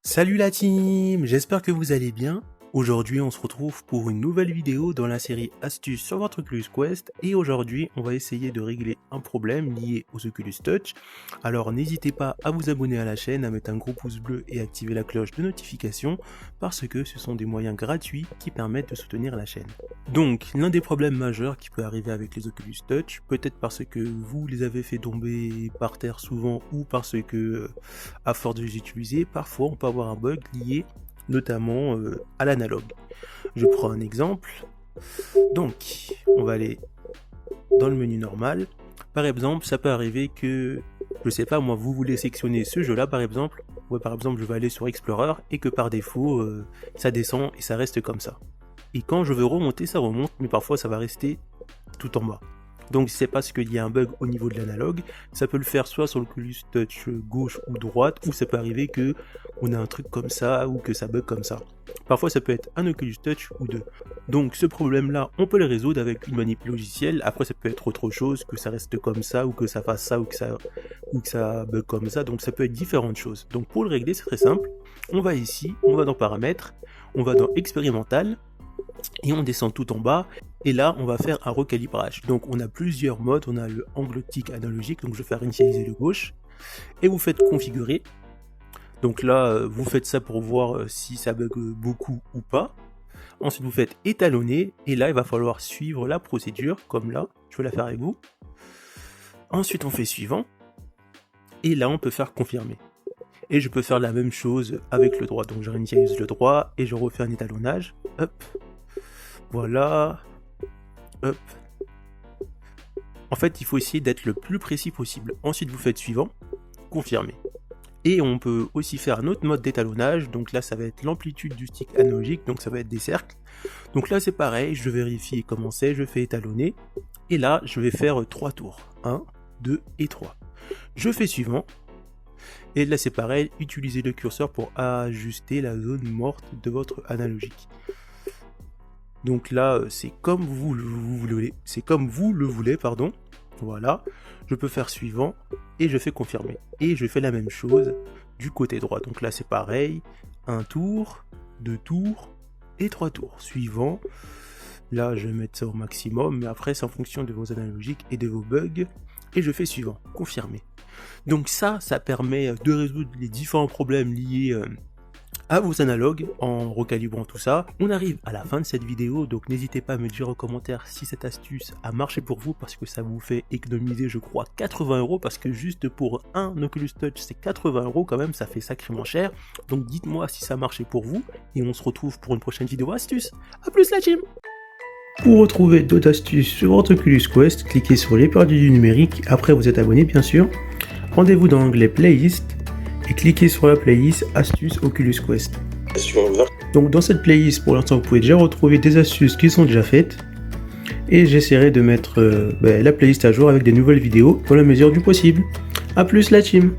Salut la team, j'espère que vous allez bien. Aujourd'hui on se retrouve pour une nouvelle vidéo dans la série Astuces sur votre Oculus Quest et aujourd'hui on va essayer de régler un problème lié aux Oculus Touch. Alors n'hésitez pas à vous abonner à la chaîne, à mettre un gros pouce bleu et activer la cloche de notification parce que ce sont des moyens gratuits qui permettent de soutenir la chaîne. Donc l'un des problèmes majeurs qui peut arriver avec les Oculus Touch, peut-être parce que vous les avez fait tomber par terre souvent ou parce que à force de les utiliser, parfois on peut avoir un bug lié notamment à l'analogue. Je prends un exemple. Donc, on va aller dans le menu normal. Par exemple, ça peut arriver que, je sais pas moi, vous voulez sélectionner ce jeu-là par exemple. Ouais, par exemple, je vais aller sur Explorer et que par défaut, ça descend et ça reste comme ça. Et quand je veux remonter, ça remonte, mais parfois ça va rester tout en bas. Donc c'est parce qu'il y a un bug au niveau de l'analogue, ça peut le faire soit sur l'Oculus Touch gauche ou droite, ou ça peut arriver que on a un truc comme ça, ou que ça bug comme ça. Parfois ça peut être un Oculus Touch ou deux. Donc ce problème-là, on peut le résoudre avec une manip logicielle, après ça peut être autre chose, que ça reste comme ça, ou que ça fasse ça, ou que ça bug comme ça, donc ça peut être différentes choses. Donc pour le régler, c'est très simple, on va ici, on va dans Paramètres, on va dans Expérimental, et on descend tout en bas, et là on va faire un recalibrage. Donc on a plusieurs modes, on a le angle optique analogique, donc je vais faire initialiser le gauche, et vous faites configurer. Donc là vous faites ça pour voir si ça bug beaucoup ou pas. Ensuite vous faites étalonner, et là il va falloir suivre la procédure, comme là, je vais la faire avec vous. Ensuite on fait suivant, et là on peut faire confirmer. Et je peux faire la même chose avec le droit, donc je réinitialise le droit, et je refais un étalonnage, hop, voilà, hop. En fait, il faut essayer d'être le plus précis possible. Ensuite, vous faites suivant, confirmer. Et on peut aussi faire un autre mode d'étalonnage. Donc là, ça va être l'amplitude du stick analogique, donc ça va être des cercles. Donc là, c'est pareil, je vérifie comment c'est, je fais étalonner. Et là, je vais faire 3 tours. 1, 2 et 3. Je fais suivant. Et là, c'est pareil, utilisez le curseur pour ajuster la zone morte de votre analogique. Donc là, c'est comme vous le voulez, pardon. Voilà, je peux faire suivant et je fais confirmer. Et je fais la même chose du côté droit. Donc là, c'est pareil, un tour, 2 tours et 3 tours. Suivant, là, je vais mettre ça au maximum, mais après, c'est en fonction de vos analogiques et de vos bugs. Et je fais suivant, confirmer. Donc ça permet de résoudre les différents problèmes liés à vos analogues en recalibrant tout ça. On arrive à la fin de cette vidéo, donc n'hésitez pas à me dire en commentaire si cette astuce a marché pour vous, parce que ça vous fait économiser je crois 80€, parce que juste pour un Oculus Touch c'est 80€ quand même, ça fait sacrément cher. Donc dites-moi si ça a marché pour vous, et on se retrouve pour une prochaine vidéo astuce. A plus la team. Pour retrouver d'autres astuces sur votre Oculus Quest, cliquez sur les perdus du numérique, après vous êtes abonné bien sûr. Rendez-vous dans l'onglet Playlist et cliquez sur la playlist Astuces Oculus Quest. Donc dans cette playlist, pour l'instant, vous pouvez déjà retrouver des astuces qui sont déjà faites. Et j'essaierai de mettre la playlist à jour avec des nouvelles vidéos dans la mesure du possible. A plus la team!